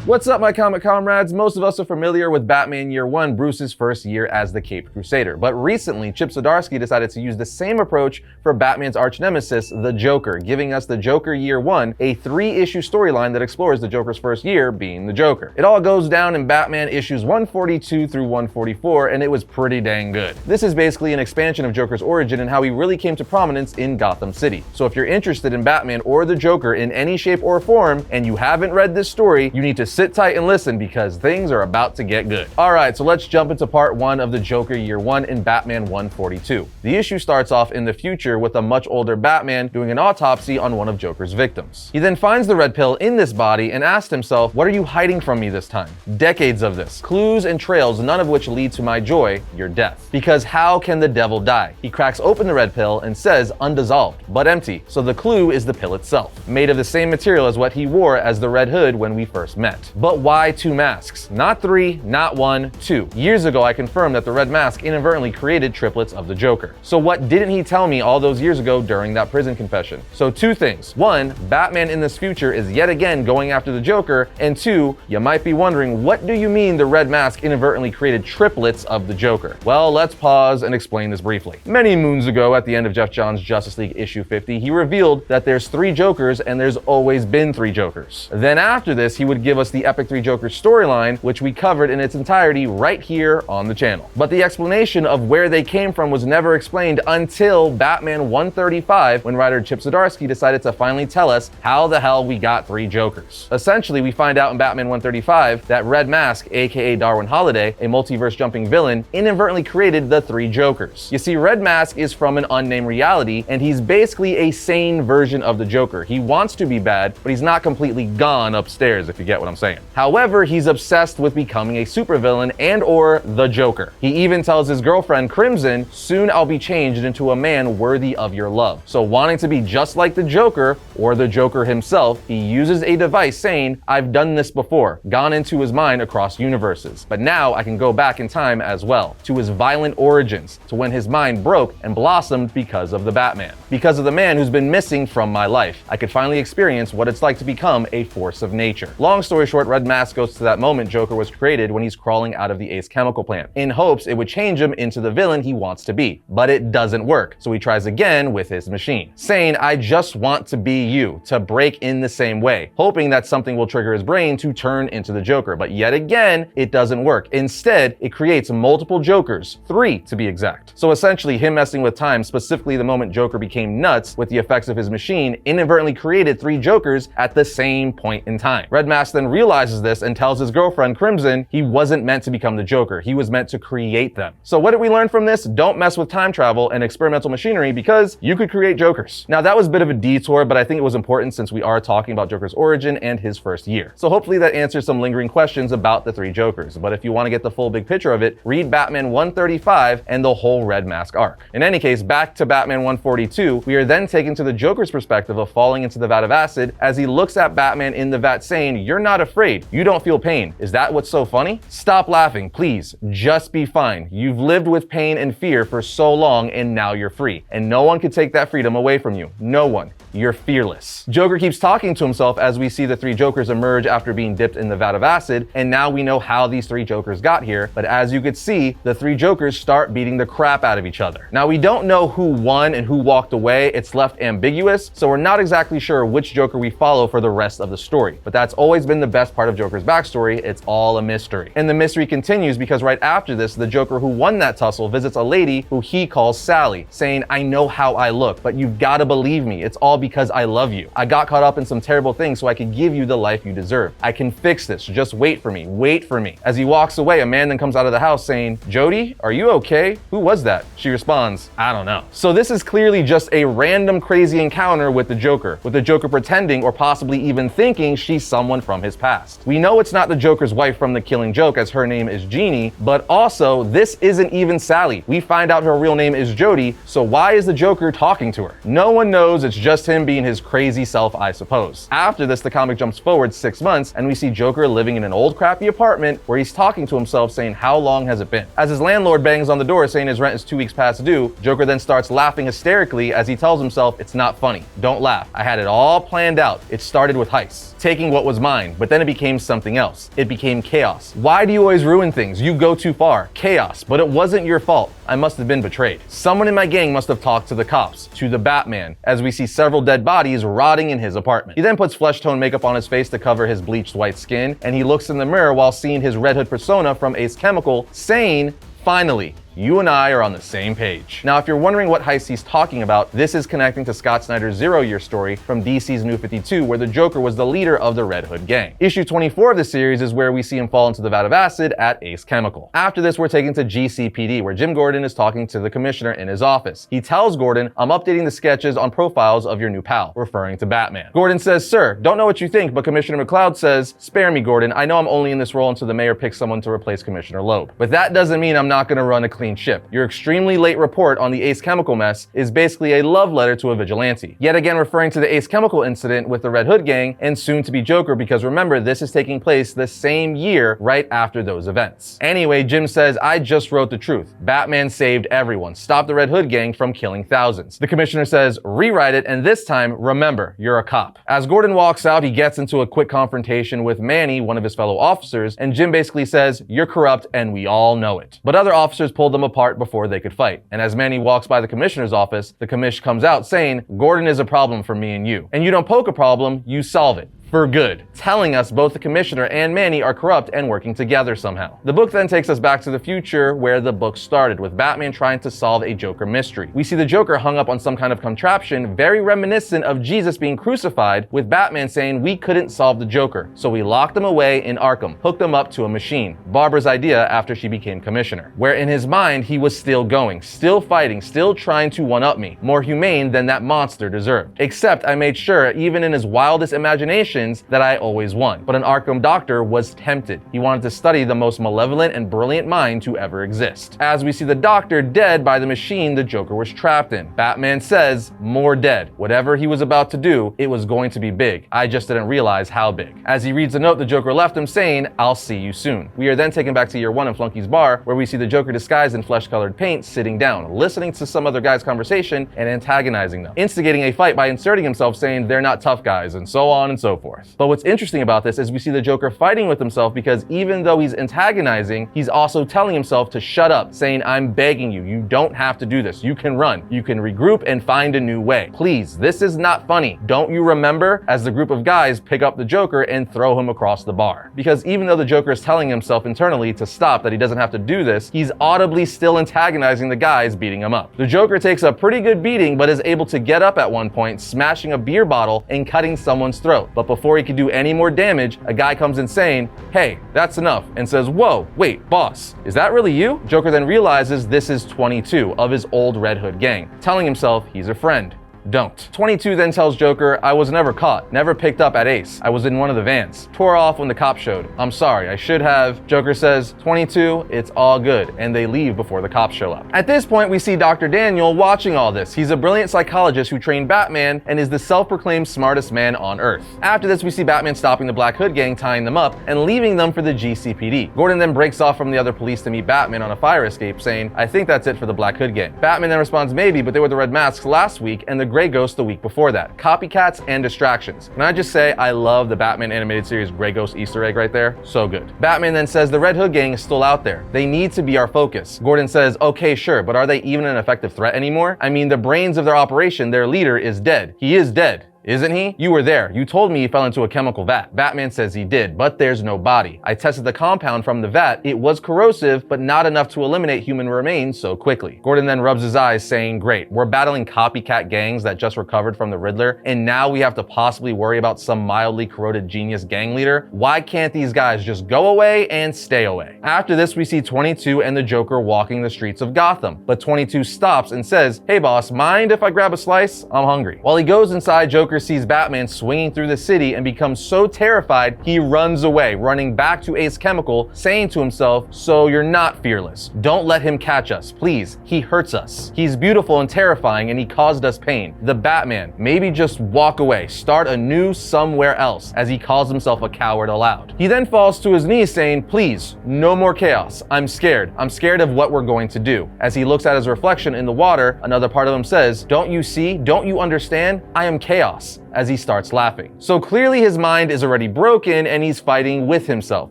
What's up, my comic comrades? Most of us are familiar with Batman Year One, Bruce's first year as the Caped Crusader. But recently, Chip Zdarsky decided to use the same approach for Batman's arch nemesis, the Joker, giving us the Joker Year One, a 3-issue storyline that explores the Joker's first year being the Joker. It all goes down in Batman issues 142 through 144, and it was pretty dang good. This is basically an expansion of Joker's origin and how he really came to prominence in Gotham City. So if you're interested in Batman or the Joker in any shape or form, and you haven't read this story, you need to sit tight and listen because things are about to get good. Alright, so let's jump into part 1 of the Joker Year 1 in Batman 142. The issue starts off in the future with a much older Batman doing an autopsy on one of Joker's victims. He then finds the red pill in this body and asks himself, what are you hiding from me this time? Decades of this. Clues and trails, none of which lead to my joy, your death. Because how can the devil die? He cracks open the red pill and says undissolved, but empty. So the clue is the pill itself, made of the same material as what he wore as the Red Hood when we first met. But why 2 masks? Not 3, not 1, 2. Years ago, I confirmed that the red mask inadvertently created triplets of the Joker. So what didn't he tell me all those years ago during that prison confession? So 2 things. 1, Batman in this future is yet again going after the Joker, and 2, you might be wondering, what do you mean the red mask inadvertently created triplets of the Joker? Well, let's pause and explain this briefly. Many moons ago, at the end of Geoff Johns' Justice League issue 50, he revealed that there's 3 Jokers and there's always been 3 Jokers. Then after this, he would give us the Epic 3 Jokers storyline, which we covered in its entirety right here on the channel. But the explanation of where they came from was never explained until Batman 135, when writer Chip Zdarsky decided to finally tell us how the hell we got 3 Jokers. Essentially, we find out in Batman 135 that Red Mask, aka Darwin Holiday, a multiverse jumping villain, inadvertently created the 3 Jokers. You see, Red Mask is from an unnamed reality, and he's basically a sane version of the Joker. He wants to be bad, but he's not completely gone upstairs, if you get what I'm saying. However, he's obsessed with becoming a supervillain and or the Joker. He even tells his girlfriend Crimson, soon I'll be changed into a man worthy of your love. So wanting to be just like the Joker, or the Joker himself, he uses a device saying, I've done this before, gone into his mind across universes, but now I can go back in time as well, to his violent origins, to when his mind broke and blossomed because of the Batman. Because of the man who's been missing from my life, I could finally experience what it's like to become a force of nature. Long story short, Red Mask goes to that moment Joker was created when he's crawling out of the Ace chemical plant, in hopes it would change him into the villain he wants to be. But it doesn't work, so he tries again with his machine, saying, I just want to be you, to break in the same way, hoping that something will trigger his brain to turn into the Joker. But yet again, it doesn't work. Instead, it creates multiple Jokers, 3 to be exact. So essentially, him messing with time, specifically the moment Joker became nuts with the effects of his machine, inadvertently created 3 Jokers at the same point in time. Red Mask then realizes this and tells his girlfriend Crimson he wasn't meant to become the Joker, he was meant to create them. So what did we learn from this? Don't mess with time travel and experimental machinery because you could create Jokers. Now that was a bit of a detour, but I think it was important since we are talking about Joker's origin and his first year. So hopefully that answers some lingering questions about the 3 Jokers. But if you want to get the full big picture of it, read Batman 135 and the whole Red Mask arc. In any case, back to Batman 142, we are then taken to the Joker's perspective of falling into the vat of acid as he looks at Batman in the vat saying, you're not afraid, you don't feel pain. Is that what's so funny? Stop laughing, please. Just be fine. You've lived with pain and fear for so long and now you're free. And no one can take that freedom away from you. No one. You're fearless. Joker keeps talking to himself as we see the 3 Jokers emerge after being dipped in the vat of acid, and now we know how these 3 Jokers got here, but as you could see, the 3 Jokers start beating the crap out of each other. Now we don't know who won and who walked away, it's left ambiguous, so we're not exactly sure which Joker we follow for the rest of the story, but that's always been the best part of Joker's backstory, it's all a mystery. And the mystery continues because right after this, the Joker who won that tussle visits a lady who he calls Sally, saying, I know how I look, but you've gotta believe me, it's all because I love you. I got caught up in some terrible things so I could give you the life you deserve. I can fix this, just wait for me, wait for me. As he walks away, a man then comes out of the house saying, Jody, are you okay? Who was that? She responds, I don't know. So this is clearly just a random crazy encounter with the Joker pretending or possibly even thinking she's someone from his past. We know it's not the Joker's wife from The Killing Joke as her name is Jeannie, but also this isn't even Sally. We find out her real name is Jody, so why is the Joker talking to her? No one knows, it's just him being his crazy self, I suppose. After this, the comic jumps forward 6 months and we see Joker living in an old crappy apartment where he's talking to himself saying, how long has it been? As his landlord bangs on the door saying his rent is 2 weeks past due, Joker then starts laughing hysterically as he tells himself, it's not funny, don't laugh, I had it all planned out, it started with heists, taking what was mine, but then then it became something else. It became chaos. Why do you always ruin things? You go too far. Chaos. But it wasn't your fault. I must have been betrayed. Someone in my gang must have talked to the cops, to the Batman, as we see several dead bodies rotting in his apartment. He then puts flesh tone makeup on his face to cover his bleached white skin, and he looks in the mirror while seeing his Red Hood persona from Ace Chemical, saying, "Finally, you and I are on the same page." Now, if you're wondering what heist he's talking about, this is connecting to Scott Snyder's Zero-Year story from DC's New 52, where the Joker was the leader of the Red Hood gang. Issue 24 of the series is where we see him fall into the vat of acid at Ace Chemical. After this, we're taken to GCPD, where Jim Gordon is talking to the commissioner in his office. He tells Gordon, "I'm updating the sketches on profiles of your new pal," referring to Batman. Gordon says, "Sir, don't know what you think, but Commissioner McCloud says, spare me, Gordon. I know I'm only in this role until the mayor picks someone to replace Commissioner Loeb. But that doesn't mean I'm not going to run a clean ship. Your extremely late report on the Ace Chemical mess is basically a love letter to a vigilante." Yet again referring to the Ace Chemical incident with the Red Hood gang and soon to be Joker, because remember, this is taking place the same year right after those events. Anyway, Jim says, "I just wrote the truth. Batman saved everyone, stopped the Red Hood gang from killing thousands." The commissioner says, "Rewrite it, and this time, remember, you're a cop." As Gordon walks out, he gets into a quick confrontation with Manny, one of his fellow officers, and Jim basically says, "You're corrupt and we all know it." But other officers pulled them apart before they could fight. And as Manny walks by the commissioner's office, the commish comes out saying, "Gordon is a problem for me and you. And you don't poke a problem, you solve it. For good," telling us both the commissioner and Manny are corrupt and working together somehow. The book then takes us back to the future where the book started, with Batman trying to solve a Joker mystery. We see the Joker hung up on some kind of contraption very reminiscent of Jesus being crucified, with Batman saying we couldn't solve the Joker, so we locked him away in Arkham, hooked him up to a machine. Barbara's idea after she became commissioner. Where in his mind he was still going, still fighting, still trying to one-up me, more humane than that monster deserved. Except I made sure, even in his wildest imagination, that I always won. But an Arkham doctor was tempted. He wanted to study the most malevolent and brilliant mind to ever exist. As we see the doctor dead by the machine the Joker was trapped in, Batman says, "More dead. Whatever he was about to do, it was going to be big. I just didn't realize how big." As he reads a note the Joker left him saying, "I'll see you soon." We are then taken back to year one in Flunky's bar, where we see the Joker disguised in flesh-colored paint sitting down, listening to some other guy's conversation and antagonizing them, instigating a fight by inserting himself saying they're not tough guys, and so on and so forth. But what's interesting about this is we see the Joker fighting with himself, because even though he's antagonizing, he's also telling himself to shut up, saying, "I'm begging you, you don't have to do this. You can run. You can regroup and find a new way. Please, this is not funny. Don't you remember?" As the group of guys pick up the Joker and throw him across the bar. Because even though the Joker is telling himself internally to stop, that he doesn't have to do this, he's audibly still antagonizing the guys beating him up. The Joker takes a pretty good beating, but is able to get up at one point, smashing a beer bottle and cutting someone's throat. But before he can do any more damage, a guy comes in saying, "Hey, that's enough," and says, "Whoa, wait, boss, is that really you?" Joker then realizes this is 22 of his old Red Hood gang, telling himself he's a friend. Don't. 22 then tells Joker, "I was never caught, never picked up at Ace. I was in one of the vans. Tore off when the cop showed. I'm sorry, I should have." Joker says, "22, it's all good," and they leave before the cops show up. At this point, we see Dr. Daniel watching all this. He's a brilliant psychologist who trained Batman and is the self-proclaimed smartest man on Earth. After this, we see Batman stopping the Black Hood gang, tying them up, and leaving them for the GCPD. Gordon then breaks off from the other police to meet Batman on a fire escape, saying, "I think that's it for the Black Hood gang." Batman then responds, "Maybe, but they were the Red Masks last week, and the Grey Ghost the week before that. Copycats and distractions." Can I just say, I love the Batman animated series Grey Ghost Easter egg right there. So good. Batman then says the Red Hood gang is still out there. They need to be our focus. Gordon says, "Okay, sure, but are they even an effective threat anymore? I mean, the brains of their operation, their leader, is dead. He is dead. Isn't he? You were there. You told me he fell into a chemical vat." Batman says he did, but there's no body. I tested the compound from the vat. It was corrosive, but not enough to eliminate human remains so quickly. Gordon then rubs his eyes, saying, "Great, we're battling copycat gangs that just recovered from the Riddler, and now we have to possibly worry about some mildly corroded genius gang leader? Why can't these guys just go away and stay away?" After this, we see 22 and the Joker walking the streets of Gotham, but 22 stops and says, "Hey boss, mind if I grab a slice? I'm hungry." While he goes inside, Joker sees Batman swinging through the city and becomes so terrified he runs away, running back to Ace Chemical, saying to himself, "So you're not fearless. Don't let him catch us, please. He hurts us. He's beautiful and terrifying and he caused us pain. The Batman, maybe just walk away, start anew somewhere else," as he calls himself a coward aloud. He then falls to his knees saying, "Please, no more chaos. I'm scared. I'm scared of what we're going to do." As he looks at his reflection in the water, another part of him says, "Don't you see? Don't you understand? I am chaos." as he starts laughing. So clearly his mind is already broken and he's fighting with himself.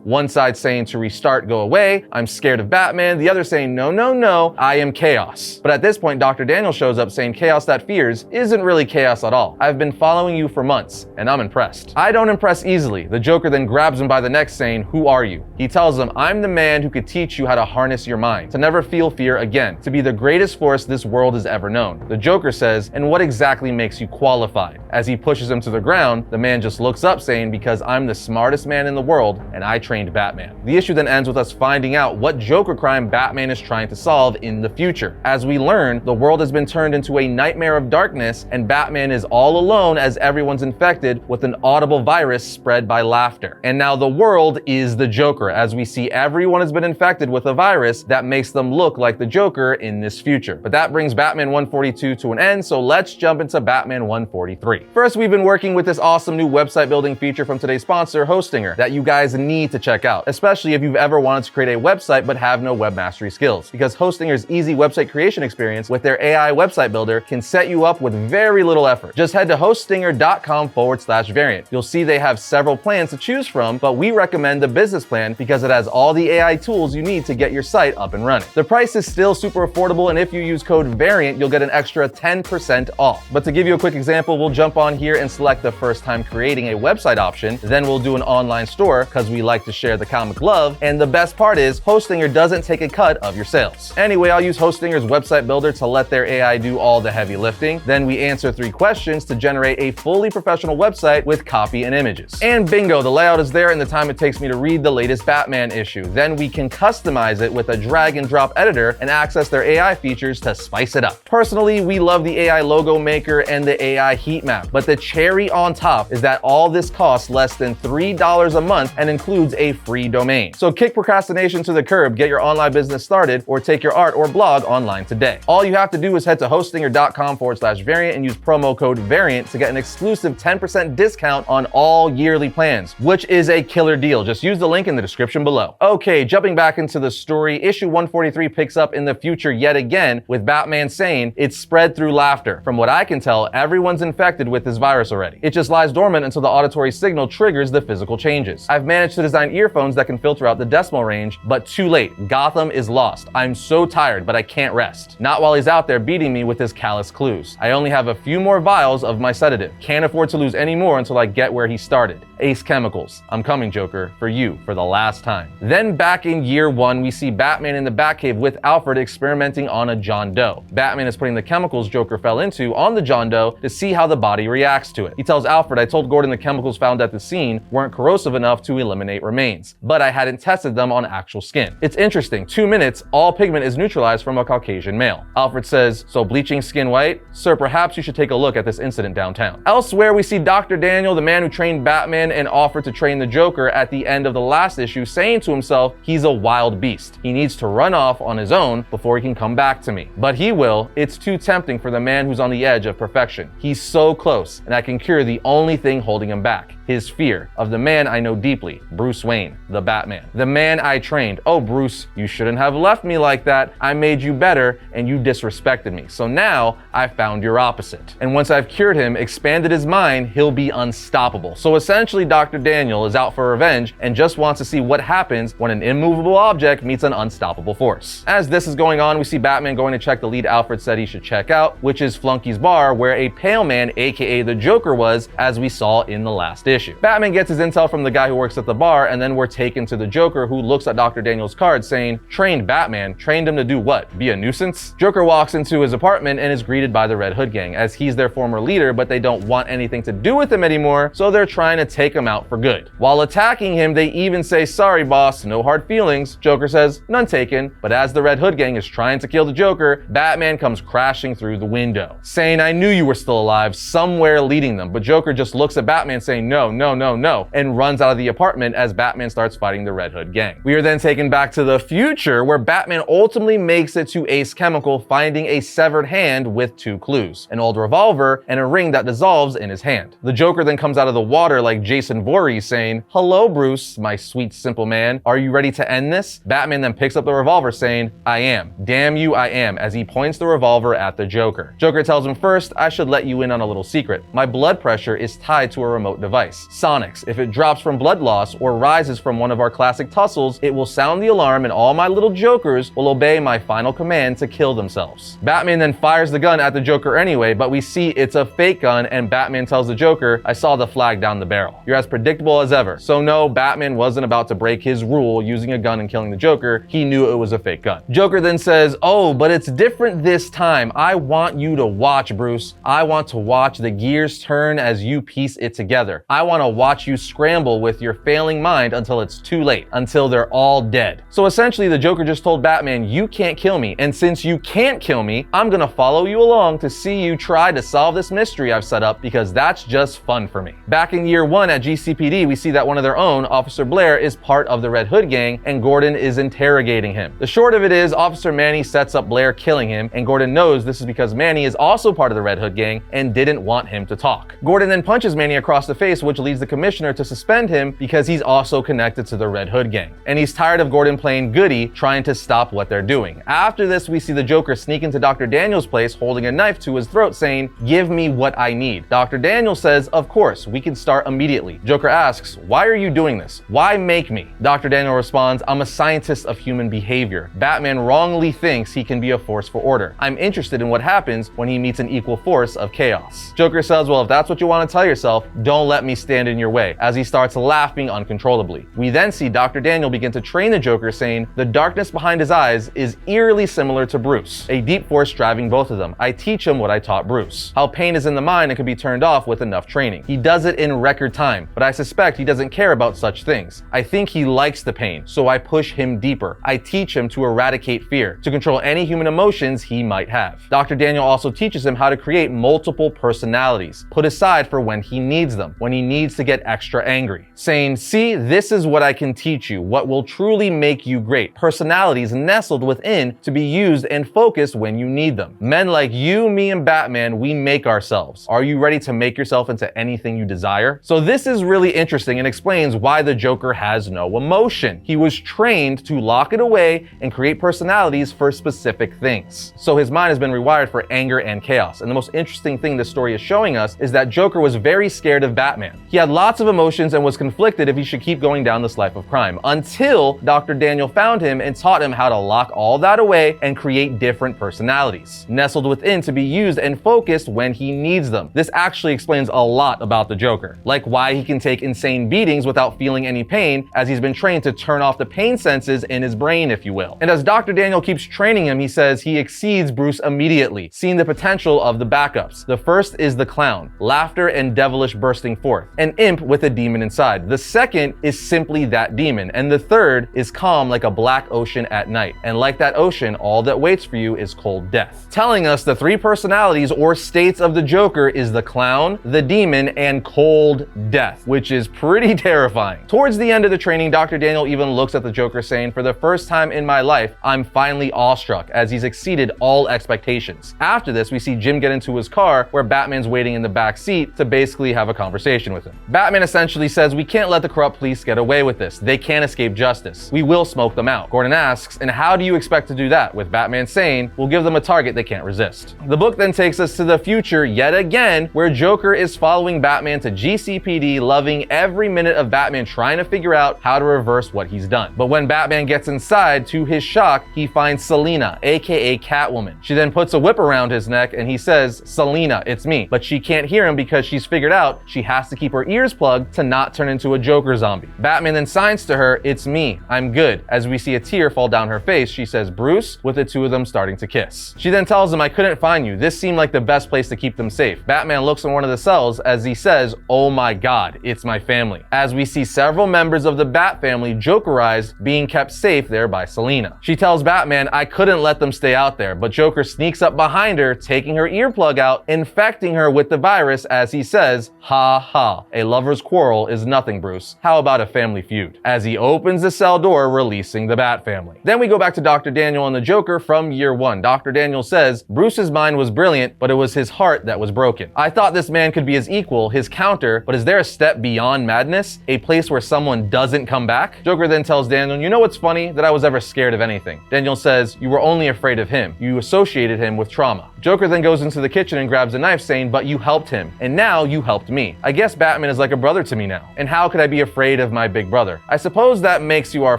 One side saying to restart, go away, I'm scared of Batman. The other saying, no, no, no, I am chaos. But at this point, Dr. Daniel shows up saying chaos that fears isn't really chaos at all. I've been following you for months and I'm impressed. I don't impress easily. The Joker then grabs him by the neck saying, who are you? He tells him, I'm the man who could teach you how to harness your mind, to never feel fear again, to be the greatest force this world has ever known. The Joker says, and what exactly makes you qualified? As he pushes him to the ground, the man just looks up saying, because I'm the smartest man in the world and I trained Batman. The issue then ends with us finding out what Joker crime Batman is trying to solve in the future. As we learn, the world has been turned into a nightmare of darkness and Batman is all alone as everyone's infected with an audible virus spread by laughter. And now the world is the Joker, as we see everyone has been infected with a virus that makes them look like the Joker in this future. But that brings Batman 142 to an end, so let's jump into Batman 143. First, we've been working with this awesome new website building feature from today's sponsor, Hostinger, that you guys need to check out, especially if you've ever wanted to create a website but have no web mastery skills, because Hostinger's easy website creation experience with their AI website builder can set you up with very little effort. Just head to hostinger.com/variant. You'll see they have several plans to choose from, but we recommend the business plan because it has all the AI tools you need to get your site up and running. The price is still super affordable, and if you use code VARIANT, you'll get an extra 10% off. But to give you a quick example, we'll jump on here and select the first time creating a website option. Then we'll do an online store because we like to share the comic love. And the best part is Hostinger doesn't take a cut of your sales. Anyway, I'll use Hostinger's website builder to let their AI do all the heavy lifting. Then we answer 3 questions to generate a fully professional website with copy and images. And bingo, the layout is there in the time it takes me to read the latest Batman issue. Then we can customize it with a drag and drop editor and access their AI features to spice it up. Personally, we love the AI logo maker and the AI heat map, but the cherry on top is that all this costs less than $3 a month and includes a free domain. So kick procrastination to the curb, get your online business started, or take your art or blog online today. All you have to do is head to hostinger.com/variant and use promo code VARIANT to get an exclusive 10% discount on all yearly plans, which is a killer deal. Just use the link in the description below. Okay, jumping back into the story, issue 143 picks up in the future yet again with Batman saying it's spread through laughter. From what I can tell, everyone's infected with this virus already. It just lies dormant until the auditory signal triggers the physical changes. I've managed to design earphones that can filter out the decimal range, but too late. Gotham is lost. I'm so tired, but I can't rest. Not while he's out there beating me with his callous clues. I only have a few more vials of my sedative. Can't afford to lose any more until I get where he started. Ace Chemicals. I'm coming, Joker, for you for the last time. Then back in year 1, we see Batman in the Batcave with Alfred experimenting on a John Doe. Batman is putting the chemicals Joker fell into on the John Doe to see how the body reacts to it. He tells Alfred, I told Gordon the chemicals found at the scene weren't corrosive enough to eliminate remains, but I hadn't tested them on actual skin. It's interesting, 2 minutes, all pigment is neutralized from a Caucasian male. Alfred says, so bleaching skin white? Sir, perhaps you should take a look at this incident downtown. Elsewhere, we see Dr. Daniel, the man who trained Batman and offered to train the Joker at the end of the last issue, saying to himself, he's a wild beast. He needs to run off on his own before he can come back to me. But he will. It's too tempting for the man who's on the edge of perfection. He's so close, and I can cure the only thing holding him back. His fear of the man I know deeply, Bruce Wayne, the Batman. The man I trained. Oh, Bruce, you shouldn't have left me like that. I made you better, and you disrespected me. So now I found your opposite. And once I've cured him, expanded his mind, he'll be unstoppable. So essentially, Dr. Daniel is out for revenge and just wants to see what happens when an immovable object meets an unstoppable force. As this is going on, we see Batman going to check the lead Alfred said he should check out, which is Flunky's Bar, where a pale man, aka the Joker, was, as we saw in the last issue. Batman gets his intel from the guy who works at the bar, and then we're taken to the Joker, who looks at Dr. Daniel's card saying, trained Batman, trained him to do what? Be a nuisance? Joker walks into his apartment and is greeted by the Red Hood gang, as he's their former leader, but they don't want anything to do with him anymore, so they're trying to take him out for good. While attacking him, they even say, sorry boss, no hard feelings. Joker says, none taken, but as the Red Hood gang is trying to kill the Joker, Batman comes crashing through the window, saying, I knew you were still alive, somewhere leading them, but Joker just looks at Batman saying, no, and runs out of the apartment as Batman starts fighting the Red Hood gang. We are then taken back to the future, where Batman ultimately makes it to Ace Chemical, finding a severed hand with 2 clues, an old revolver and a ring that dissolves in his hand. The Joker then comes out of the water like Jason Voorhees saying, hello Bruce, my sweet simple man, are you ready to end this? Batman then picks up the revolver saying, I am. Damn you, I am, as he points the revolver at the Joker. Joker tells him, first, I should let you in on a little secret. my blood pressure is tied to a remote device, Sonic's. If it drops from blood loss or rises from one of our classic tussles, it will sound the alarm and all my little Jokers will obey my final command to kill themselves. Batman then fires the gun at the Joker anyway, but we see it's a fake gun and Batman tells the Joker, I saw the flag down the barrel. You're as predictable as ever. So no, Batman wasn't about to break his rule using a gun and killing the Joker. He knew it was a fake gun. Joker then says, oh, but it's different this time. I want you to watch, Bruce. I want to watch the gears turn as you piece it together. I want to watch you scramble with your failing mind until it's too late, until they're all dead. So essentially, the Joker just told Batman, you can't kill me, and since you can't kill me, I'm gonna follow you along to see you try to solve this mystery I've set up because that's just fun for me. Back in year 1 at GCPD, we see that one of their own, Officer Blair, is part of the Red Hood gang and Gordon is interrogating him. The short of it is, Officer Manny sets up Blair killing him, and Gordon knows this is because Manny is also part of the Red Hood gang and didn't want him to talk. Gordon then punches Manny across the face, which leads the commissioner to suspend him because he's also connected to the Red Hood gang. And he's tired of Gordon playing goody, trying to stop what they're doing. After this, we see the Joker sneak into Dr. Daniels' place holding a knife to his throat saying, give me what I need. Dr. Daniels says, of course, we can start immediately. Joker asks, why are you doing this? Why make me? Dr. Daniel responds, I'm a scientist of human behavior. Batman wrongly thinks he can be a force for order. I'm interested in what happens when he meets an equal force of chaos. Joker says, well, if that's what you want to tell yourself, don't let me stand in your way, as he starts laughing uncontrollably. We then see Dr. Daniel begin to train the Joker, saying, the darkness behind his eyes is eerily similar to Bruce, a deep force driving both of them. I teach him what I taught Bruce, how pain is in the mind and can be turned off with enough training. He does it in record time, but I suspect he doesn't care about such things. I think he likes the pain, so I push him deeper. I teach him to eradicate fear, to control any human emotions he might have. Dr. Daniel also teaches him how to create multiple personalities, put aside for when he needs them, when he needs to get extra angry, saying, see, this is what I can teach you, what will truly make you great. Personalities nestled within to be used and focused when you need them. Men like you, me, and Batman, we make ourselves. Are you ready to make yourself into anything you desire? So this is really interesting and explains why the Joker has no emotion. He was trained to lock it away and create personalities for specific things. So his mind has been rewired for anger and chaos. And the most interesting thing this story is showing us is that Joker was very scared of Batman. He had lots of emotions and was conflicted if he should keep going down this life of crime, until Dr. Daniel found him and taught him how to lock all that away and create different personalities, nestled within to be used and focused when he needs them. This actually explains a lot about the Joker, like why he can take insane beatings without feeling any pain, as he's been trained to turn off the pain senses in his brain, if you will. And as Dr. Daniel keeps training him, he says he exceeds Bruce immediately, seeing the potential of the backups. The first is the clown, laughter and devilish bursting forth, an imp with a demon inside. The second is simply that demon, and the third is calm like a black ocean at night. And like that ocean, all that waits for you is cold death. Telling us the three personalities or states of the Joker is the clown, the demon, and cold death, which is pretty terrifying. Towards the end of the training, Dr. Daniel even looks at the Joker saying, for the first time in my life, I'm finally awestruck, as he's exceeded all expectations. After this, we see Jim get into his car where Batman's waiting in the back seat to basically have a conversation with him. Batman essentially says, we can't let the corrupt police get away with this. They can't escape justice. We will smoke them out. Gordon asks, and how do you expect to do that? With Batman saying, we'll give them a target they can't resist. The book then takes us to the future yet again, where Joker is following Batman to GCPD, loving every minute of Batman trying to figure out how to reverse what he's done. But when Batman gets inside, to his shock, he finds Selina, aka Catwoman. She then puts a whip around his neck and he says, Selina, it's me. But she can't hear him because she's figured out she has to keep her ears plugged to not turn into a Joker zombie. Batman then signs to her, it's me, I'm good. As we see a tear fall down her face, she says, Bruce, with the two of them starting to kiss. She then tells him, I couldn't find you. This seemed like the best place to keep them safe. Batman looks in one of the cells as he says, oh my God, it's my family. As we see several members of the Bat family Jokerized, being kept safe there by Selina. She tells Batman, I couldn't let them stay out there, but Joker sneaks up behind her, taking her earplug out, infecting her with the virus as he says, ha ha, a lover's quarrel is nothing, Bruce. How about a family feud? As he opens the cell door, releasing the Bat family. Then we go back to Dr. Daniel and the Joker from year 1. Dr. Daniel says, Bruce's mind was brilliant, but it was his heart that was broken. I thought this man could be his equal, his counter, but is there a step beyond madness? A place where someone doesn't come back? Joker then tells Daniel, you know what's funny? That I was ever scared of anything. Daniel says, you were only afraid of him. You associated him with trauma. Joker then goes into the kitchen and grabs a knife, saying, "But you helped him, and now you helped me. I guess Batman is like a brother to me now. And how could I be afraid of my big brother? I suppose that makes you our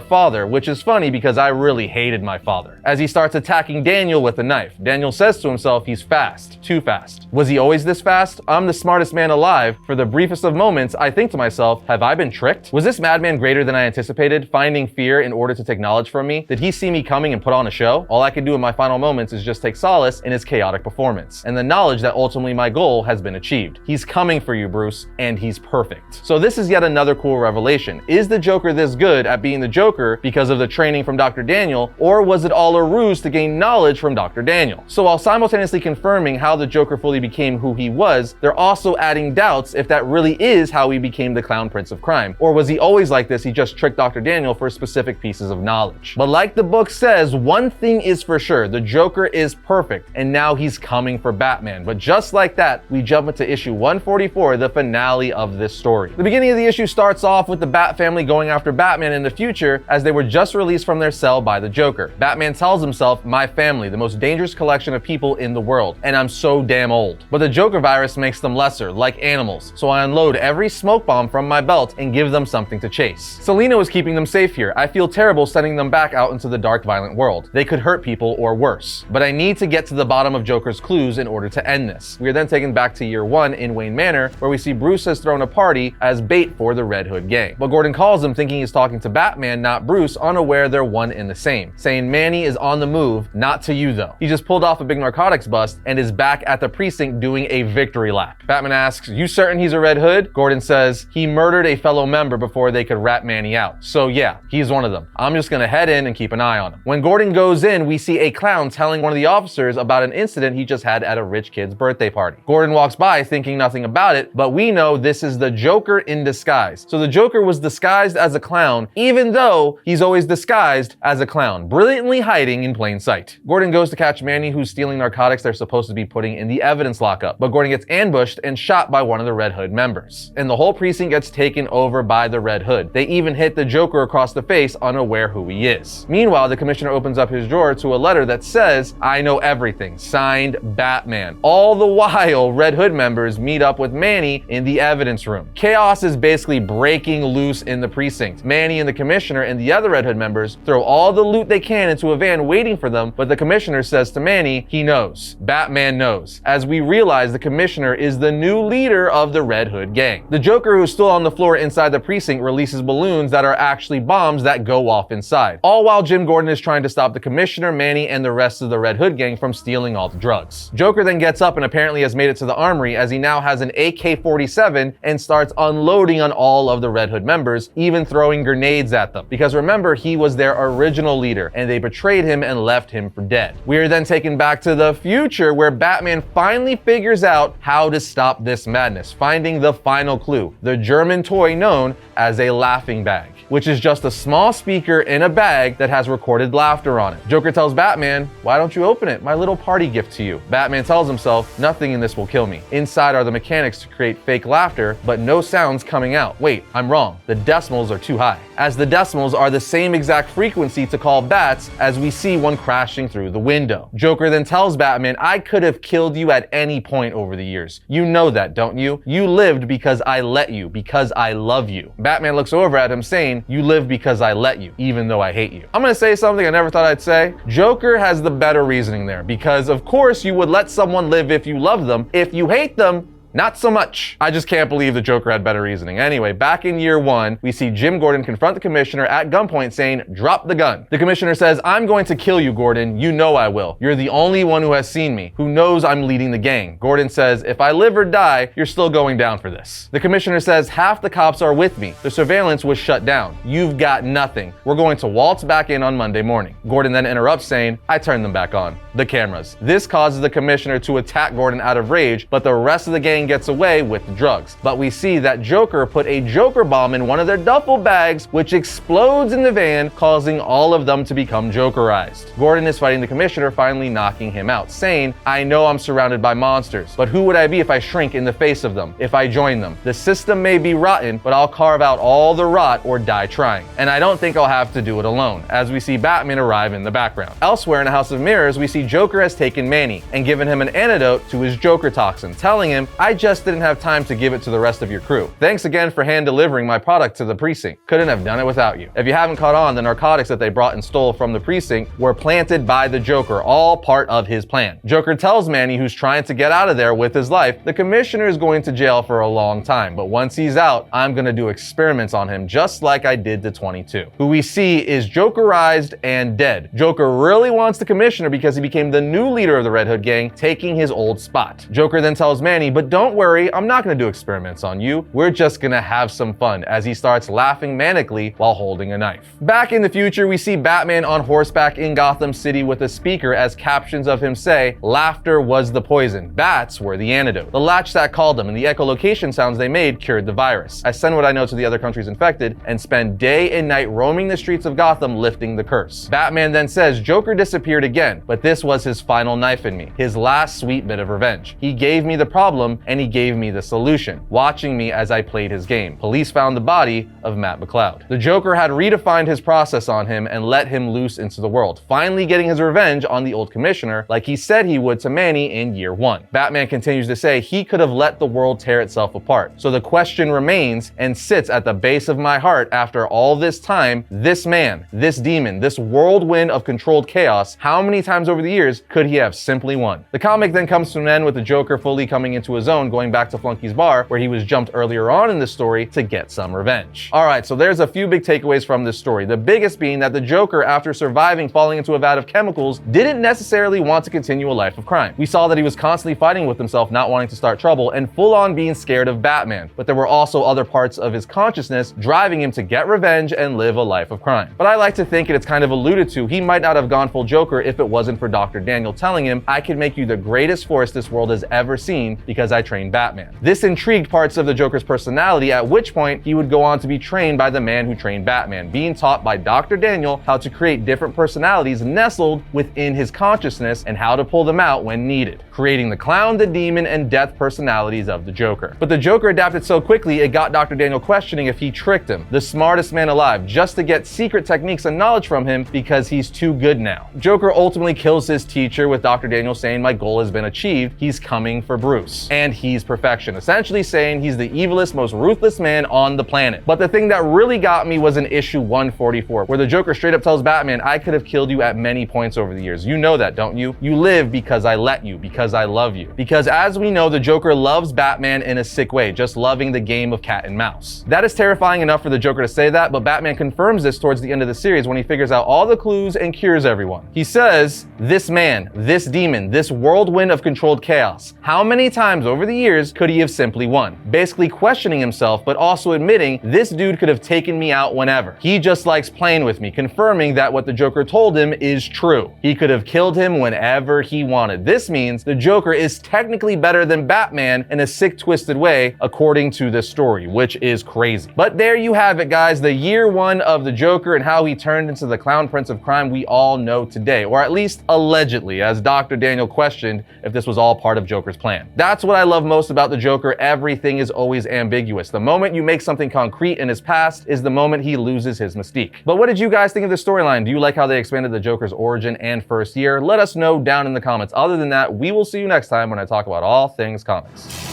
father," which is funny because I really hated my father. As he starts attacking Daniel with a knife, Daniel says to himself he's fast, too fast. Was he always this fast? I'm the smartest man alive. For the briefest of moments, I think to myself, have I been tricked? Was this madman greater than I anticipated, finding fear in order to take knowledge from me? Did he see me coming and put on a show? All I can do in my final moments is just take solace in his chaotic performance, and the knowledge that ultimately my goal has been achieved. He's coming for you, Bruce, and he's perfect. So this is yet another cool revelation. Is the Joker this good at being the Joker because of the training from Dr. Daniel, or was it all a ruse to gain knowledge from Dr. Daniel? So while simultaneously confirming how the Joker fully became who he was, they're also adding doubts if that really is how he became the Clown Prince of Crime. Or was he always like this, he just tricked Dr. Daniel for specific pieces of knowledge. But like the book says, one thing is for sure, the Joker is perfect, and now he's coming for Batman. But just like that, we jump into issue 144, the finale of this story. The beginning of the issue starts off with the Bat family going after Batman in the future as they were just released from their cell by the Joker. Batman tells himself, "My family, the most dangerous collection of people in the world, and I'm so damn old. But the Joker virus makes them lesser, like animals, so I unload every smoke bomb from my belt and give them something to chase. Selina was keeping them safe here. I feel terrible sending them back out into the dark, violent world. They could hurt people or worse. But I need to get to the bottom of Joker's clues in order to end this." We are then taken back to year 1 in Wayne Manor, where we see Bruce has thrown a party as bait for the Red Hood gang. But Gordon calls him, thinking he's talking to Batman, not Bruce, unaware they're one in the same, saying Manny is on the move, not to you though. He just pulled off a big narcotics bust and is back at the precinct doing a victory lap. Batman asks, "You certain he's a Red Hood?" Gordon says, "He murdered a fellow member before they could rat Manny out. So yeah, he's one of them. I'm just gonna head in and keep an eye on him." When Gordon goes in, we see a clown telling one of the officers about an incident he just had at a rich kid's birthday party. Gordon walks by thinking nothing about it, but we know this is the Joker in disguise. So the Joker was disguised as a clown, even though he's always disguised as a clown, brilliantly hiding in plain sight. Gordon goes to catch Manny, who's stealing narcotics they're supposed to be putting in the evidence lockup, but Gordon gets ambushed and shot by one of the Red Hood members. And the whole precinct gets taken over by the Red Hood. They even hit the Joker across the face, unaware who he is. Meanwhile, the commissioner opens up his drawer to a letter that says, "I know everything, signed Batman." All the while, Red Hood members meet up with Manny in the evidence room. Chaos is basically breaking loose in the precinct. Manny and the commissioner and the other Red Hood members throw all the loot they can into a van waiting for them, but the commissioner says to Manny, he knows. Batman knows. As we realize the commissioner is the new leader of the Red Hood gang. The Joker, who's still on the floor inside the precinct, releases balloons that are actually bombs that go off inside. All while Jim Gordon is trying to stop the commissioner, Manny, and the rest of the Red Hood gang from stealing all the drugs. Joker then gets up and apparently has made it to the armory, as he now has an AK-47 and starts unloading on all of the Red Hood members, even throwing grenades at them. Because remember, he was their original leader and they betrayed him and left him for dead. We are then taken back to the future, where Batman finally figures out how to stop this madness, finding the final clue, the German toy known as a laughing bag, which is just a small speaker in a bag that has recorded laughter on it. Joker tells Batman, "Why don't you open it? My little party gift to you." Batman tells himself, "Nothing in this will kill me. Inside are the mechanics to create fake laughter, but no sounds coming out. Wait, I'm wrong. The decimals are too high." As the decimals are the same exact frequency to call bats as we see one crashing through the window. Joker then tells Batman, "I could have killed you at any point over the years. You know that, don't you? You lived because I let you, because I love you." Batman looks over at him saying, "You live because I let you, even though I hate you." I'm gonna say something I never thought I'd say. Joker has the better reasoning there, because of course you would let someone live if you love them. If you hate them, not so much. I just can't believe the Joker had better reasoning. Anyway, back in year 1, we see Jim Gordon confront the commissioner at gunpoint saying, "Drop the gun." The commissioner says, "I'm going to kill you, Gordon. You know I will. You're the only one who has seen me, who knows I'm leading the gang." Gordon says, "If I live or die, you're still going down for this." The commissioner says, "Half the cops are with me. The surveillance was shut down. You've got nothing. We're going to waltz back in on Monday morning." Gordon then interrupts saying, "I turned them back on. The cameras." This causes the commissioner to attack Gordon out of rage, but the rest of the gang gets away with the drugs. But we see that Joker put a Joker bomb in one of their duffel bags, which explodes in the van, causing all of them to become Jokerized. Gordon is fighting the Commissioner, finally knocking him out, saying, "I know I'm surrounded by monsters, but who would I be if I shrink in the face of them, if I join them? The system may be rotten, but I'll carve out all the rot or die trying. And I don't think I'll have to do it alone," as we see Batman arrive in the background. Elsewhere in a House of Mirrors, we see Joker has taken Manny and given him an antidote to his Joker toxin, telling him, "I just didn't have time to give it to the rest of your crew. Thanks again for hand delivering my product to the precinct. Couldn't have done it without you." If you haven't caught on, the narcotics that they brought and stole from the precinct were planted by the Joker, all part of his plan. Joker tells Manny, who's trying to get out of there with his life, the Commissioner is going to jail for a long time, but once he's out, I'm gonna do experiments on him just like I did to 22. Who we see is Jokerized and dead. Joker really wants the Commissioner because he became the new leader of the Red Hood gang, taking his old spot. Joker then tells Manny, "But don't worry, I'm not gonna do experiments on you. We're just gonna have some fun," as he starts laughing manically while holding a knife. Back in the future, we see Batman on horseback in Gotham City with a speaker as captions of him say, "Laughter was the poison. Bats were the antidote. The latch that called them and the echolocation sounds they made cured the virus. I send what I know to the other countries infected and spend day and night roaming the streets of Gotham lifting the curse." Batman then says Joker disappeared again, but this was his final knife in me, his last sweet bit of revenge. He gave me the problem and he gave me the solution, watching me as I played his game. Police found the body of Matt McCloud. The Joker had redefined his process on him and let him loose into the world, finally getting his revenge on the old Commissioner like he said he would to Manny in year one. Batman continues to say he could have let the world tear itself apart. So the question remains and sits at the base of my heart after all this time, this man, this demon, this whirlwind of controlled chaos, how many times over the years could he have simply won? The comic then comes to an end with the Joker fully coming into his own, going back to Flunky's bar where he was jumped earlier on in the story to get some revenge. Alright, so there's a few big takeaways from this story. The biggest being that the Joker, after surviving falling into a vat of chemicals, didn't necessarily want to continue a life of crime. We saw that he was constantly fighting with himself, not wanting to start trouble, and full on being scared of Batman. But there were also other parts of his consciousness driving him to get revenge and live a life of crime. But I like to think, and it's kind of alluded to, he might not have gone full Joker if it wasn't for Dr. Daniel telling him, "I can make you the greatest force this world has ever seen because I trained Batman." This intrigued parts of the Joker's personality, at which point he would go on to be trained by the man who trained Batman, being taught by Dr. Daniel how to create different personalities nestled within his consciousness and how to pull them out when needed, creating the clown, the demon, and death personalities of the Joker. But the Joker adapted so quickly it got Dr. Daniel questioning if he tricked him, the smartest man alive, just to get secret techniques and knowledge from him because he's too good now. Joker ultimately kills his teacher with Dr. Daniel saying, "My goal has been achieved, he's coming for Bruce." And he's perfection, essentially saying he's the evilest, most ruthless man on the planet. But the thing that really got me was in issue 144, where the Joker straight up tells Batman, "I could have killed you at many points over the years. You know that, don't you? You live because I let you, because I love you." Because as we know, the Joker loves Batman in a sick way, just loving the game of cat and mouse. That is terrifying enough for the Joker to say that, but Batman confirms this towards the end of the series when he figures out all the clues and cures everyone. He says, "This man, this demon, this whirlwind of controlled chaos, how many times over the years could he have simply won?" Basically questioning himself, but also admitting this dude could have taken me out whenever. He just likes playing with me, confirming that what the Joker told him is true. He could have killed him whenever he wanted. This means the Joker is technically better than Batman in a sick, twisted way, according to this story, which is crazy. But there you have it, guys, the year one of the Joker and how he turned into the clown prince of crime we all know today, or at least allegedly, as Dr. Daniel questioned if this was all part of Joker's plan. That's what I love most about the Joker. Everything is always ambiguous. The moment you make something concrete in his past is the moment he loses his mystique. But what did you guys think of the storyline? Do you like how they expanded the Joker's origin and first year? Let us know down in the comments. Other than that, we will see you next time when I talk about all things comics.